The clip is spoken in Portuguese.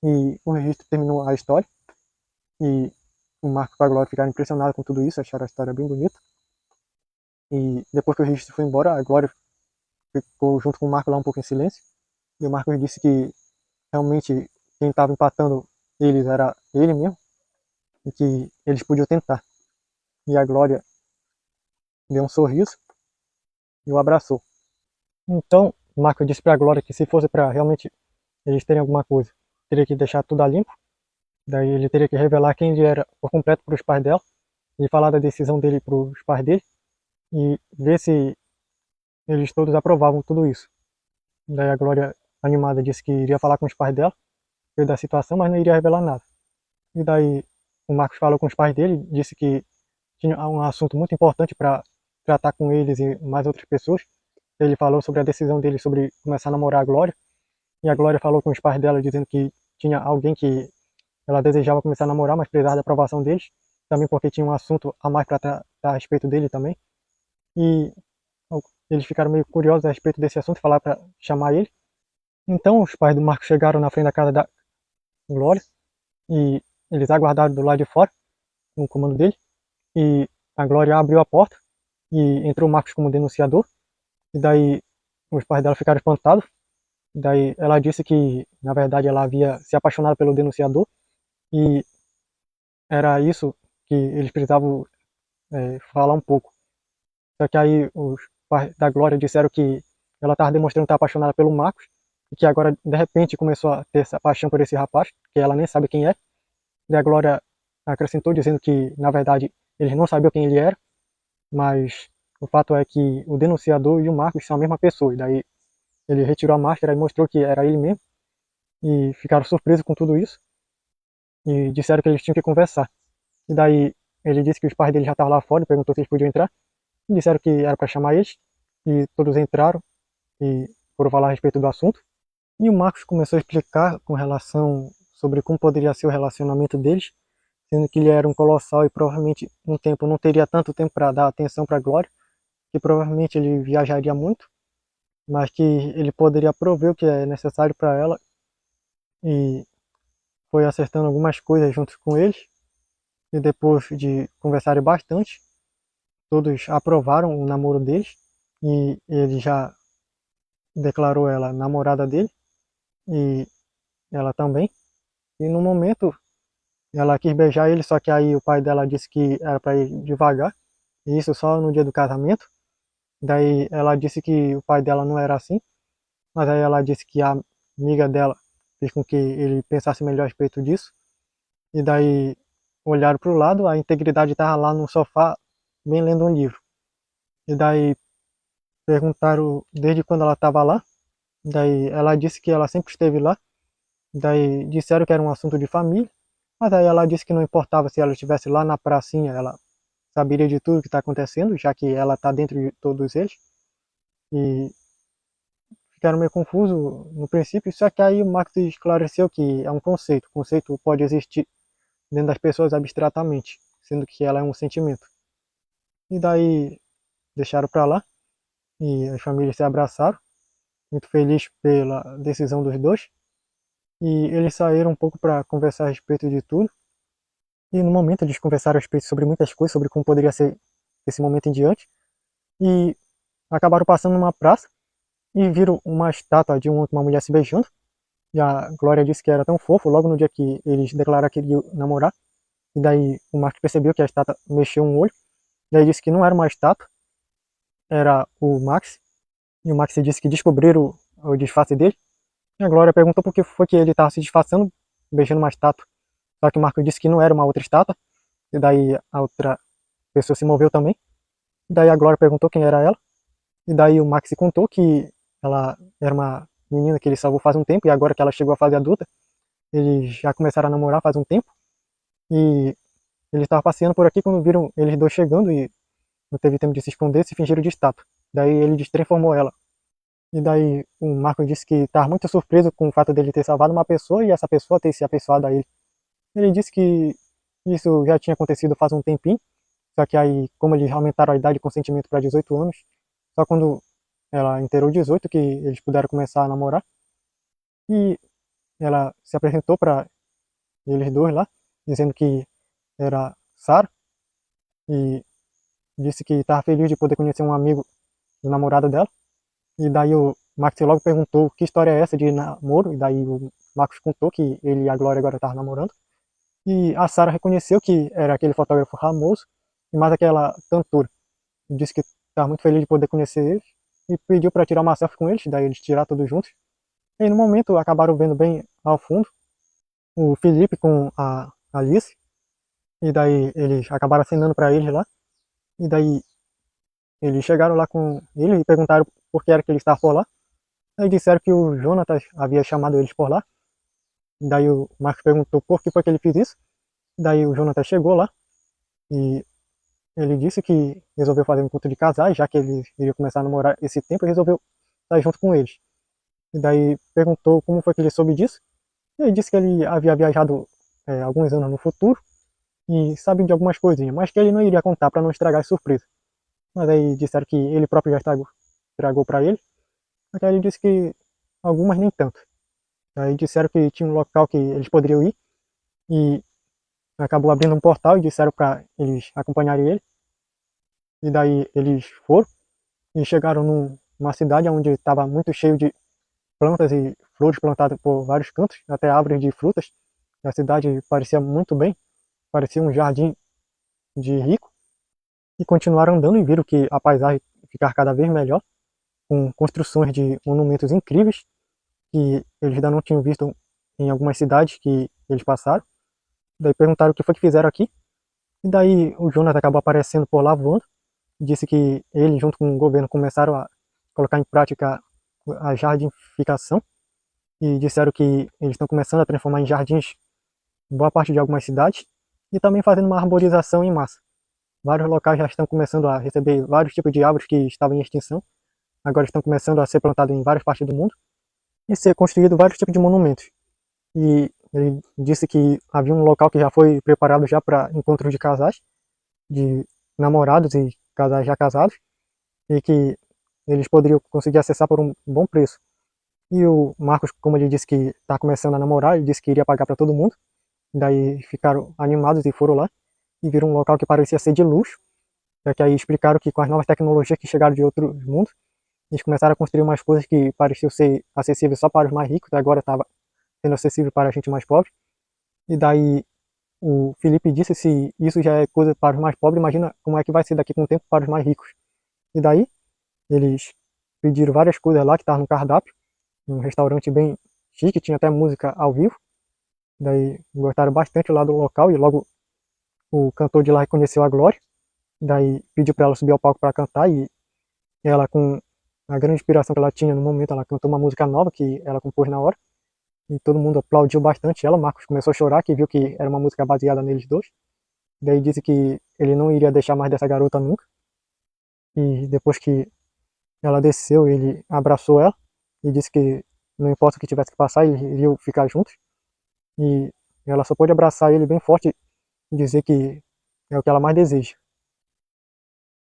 E o registro terminou a história. E o Marco e a Glória ficaram impressionados com tudo isso, acharam a história bem bonita. E depois que o registro foi embora, a Glória ficou junto com o Marco lá um pouco em silêncio. E o Marcos disse que realmente quem estava empatando eles era ele mesmo, e que eles podiam tentar. E a Glória deu um sorriso e o abraçou. Então, o Marco disse para a Glória que se fosse para realmente eles terem alguma coisa, teria que deixar tudo a limpo. Daí ele teria que revelar quem ele era por completo para os pais dela e falar da decisão dele para os pais dele e ver se eles todos aprovavam tudo isso. Daí a Glória, animada, disse que iria falar com os pais dela da situação, mas não iria revelar nada. E daí o Marcos falou com os pais dele, disse que tinha um assunto muito importante para tratar com eles e mais outras pessoas. Ele falou sobre a decisão dele sobre começar a namorar a Glória. E a Glória falou com os pais dela, dizendo que tinha alguém que ela desejava começar a namorar, mas precisava da aprovação deles. Também porque tinha um assunto a mais para tratar a respeito dele também. E eles ficaram meio curiosos a respeito desse assunto e falaram para chamar ele. Então os pais do Marcos chegaram na frente da casa da Glória e eles aguardaram do lado de fora, no comando dele. E a Glória abriu a porta e entrou o Marcos como denunciador. E daí os pais dela ficaram espantados. Daí ela disse que, na verdade, ela havia se apaixonado pelo denunciador e era isso que eles precisavam falar um pouco. Só que aí os pais da Glória disseram que ela estava demonstrando estar apaixonada pelo Marcos e que agora, de repente, começou a ter essa paixão por esse rapaz, que ela nem sabe quem é. E a Glória acrescentou dizendo que, na verdade, eles não sabiam quem ele era, mas o fato é que o denunciador e o Marcos são a mesma pessoa. E daí ele retirou a máscara e mostrou que era ele mesmo. E ficaram surpresos com tudo isso. E disseram que eles tinham que conversar. E daí ele disse que os pais dele já estavam lá fora e perguntou se eles podiam entrar. E disseram que era para chamar eles. E todos entraram e foram falar a respeito do assunto. E o Marcos começou a explicar com relação sobre como poderia ser o relacionamento deles, sendo que ele era um colossal e provavelmente um tempo não teria tanto tempo para dar atenção para a Glória, que provavelmente ele viajaria muito, mas que ele poderia prover o que é necessário para ela e foi acertando algumas coisas junto com eles e depois de conversarem bastante, todos aprovaram o namoro deles e ele já declarou ela namorada dele e ela também. E no momento ela quis beijar ele, só que aí o pai dela disse que era para ir devagar, e isso só no dia do casamento. Daí ela disse que o pai dela não era assim, mas aí ela disse que a amiga dela fez com que ele pensasse melhor a respeito disso. E daí olharam para o lado, a integridade estava lá no sofá, bem lendo um livro. E daí perguntaram desde quando ela estava lá. Daí ela disse que ela sempre esteve lá. Daí disseram que era um assunto de família. Mas aí ela disse que não importava se ela estivesse lá na pracinha, ela saberia de tudo que está acontecendo, já que ela está dentro de todos eles. E ficaram meio confusos no princípio, só que aí o Marx esclareceu que é um conceito. O conceito pode existir dentro das pessoas abstratamente, sendo que ela é um sentimento. E daí deixaram para lá e as famílias se abraçaram, muito felizes pela decisão dos dois. E eles saíram um pouco para conversar a respeito de tudo. E no momento eles conversaram a respeito sobre muitas coisas, sobre como poderia ser esse momento em diante. E acabaram passando numa praça e viram uma estátua de uma mulher se beijando. E a Glória disse que era tão fofo, logo no dia que eles declararam que iriam namorar. E daí o Marcos percebeu que a estátua mexeu um olho. Daí disse que não era uma estátua, era o Max. E o Max disse que descobriram o disfarce dele. E a Glória perguntou por que foi que ele estava se disfarçando, beijando uma estátua. Só que o Marcos disse que não era uma outra estátua. E daí a outra pessoa se moveu também. E daí a Glória perguntou quem era ela. E daí o Max contou que ela era uma menina que ele salvou faz um tempo. E agora que ela chegou à fase adulta, eles já começaram a namorar faz um tempo. E ele estava passeando por aqui quando viram eles dois chegando e não teve tempo de se esconder, se fingiram de estátua. Daí ele destransformou ela. E daí o Marco disse que estava muito surpreso com o fato dele ter salvado uma pessoa e essa pessoa ter se afeiçoado a ele. Ele disse que isso já tinha acontecido faz um tempinho, só que aí, como eles aumentaram a idade de consentimento para 18 anos, só quando ela inteirou 18 que eles puderam começar a namorar. E ela se apresentou para eles dois lá, dizendo que era Sarah, e disse que estava feliz de poder conhecer um amigo do namorado dela. E daí o Max logo perguntou que história é essa de namoro, e daí o Marcos contou que ele e a Glória agora estavam namorando. E a Sarah reconheceu que era aquele fotógrafo famoso e mais aquela cantora. Disse que estava muito feliz de poder conhecer eles e pediu para tirar uma selfie com eles, daí eles tiraram todos juntos. E no momento acabaram vendo bem ao fundo o Felipe com a Alice, e daí eles acabaram acenando para eles lá. E daí eles chegaram lá com ele e perguntaram por que era que ele estava por lá. Aí disseram que o Jonatas havia chamado eles por lá. E daí o Marcos perguntou por que foi que ele fez isso. E daí o Jonatas chegou lá e ele disse que resolveu fazer um encontro de casais, já que ele iria começar a namorar esse tempo, e resolveu estar junto com eles. E daí perguntou como foi que ele soube disso. E ele disse que ele havia viajado alguns anos no futuro e sabe de algumas coisinhas, mas que ele não iria contar para não estragar a surpresa. Mas aí disseram que ele próprio já estragou para ele. Mas aí ele disse que algumas nem tanto. Aí disseram que tinha um local que eles poderiam ir e acabou abrindo um portal e disseram para eles acompanharem ele. E daí eles foram e chegaram numa cidade onde estava muito cheio de plantas e flores plantadas por vários cantos, até árvores de frutas. A cidade parecia muito bem, parecia um jardim de rico. E continuaram andando e viram que a paisagem ficava cada vez melhor, com construções de monumentos incríveis que eles ainda não tinham visto em algumas cidades que eles passaram. Daí perguntaram o que foi que fizeram aqui. E daí o Jonas acabou aparecendo por lá voando. Disse que ele, junto com o governo, começaram a colocar em prática a jardificação. E disseram que eles estão começando a transformar em jardins boa parte de algumas cidades. E também fazendo uma arborização em massa. Vários locais já estão começando a receber vários tipos de árvores que estavam em extinção. Agora estão começando a ser plantados em várias partes do mundo. E ser construído vários tipos de monumentos. E ele disse que havia um local que já foi preparado já para encontros de casais, de namorados e casais já casados, e que eles poderiam conseguir acessar por um bom preço. E o Marcos, como ele disse que está começando a namorar, ele disse que iria pagar para todo mundo. Daí ficaram animados e foram lá e viram um local que parecia ser de luxo. Que aí explicaram que com as novas tecnologias que chegaram de outros mundos, eles começaram a construir umas coisas que pareciam ser acessíveis só para os mais ricos, e agora estava sendo acessível para a gente mais pobre. E daí o Felipe disse, se isso já é coisa para os mais pobres, imagina como é que vai ser daqui com o tempo para os mais ricos. E daí eles pediram várias coisas lá que estavam no cardápio, um restaurante bem chique, tinha até música ao vivo. Daí gostaram bastante lá do local e logo o cantor de lá reconheceu a Glória. Daí pediu para ela subir ao palco para cantar e ela, com a grande inspiração que ela tinha no momento, ela cantou uma música nova que ela compôs na hora. E todo mundo aplaudiu bastante ela. Marcos começou a chorar, que viu que era uma música baseada neles dois. Daí disse que ele não iria deixar mais dessa garota nunca. E depois que ela desceu, ele abraçou ela e disse que não importa o que tivesse que passar, eles iriam ficar juntos. E ela só pôde abraçar ele bem forte e dizer que é o que ela mais deseja.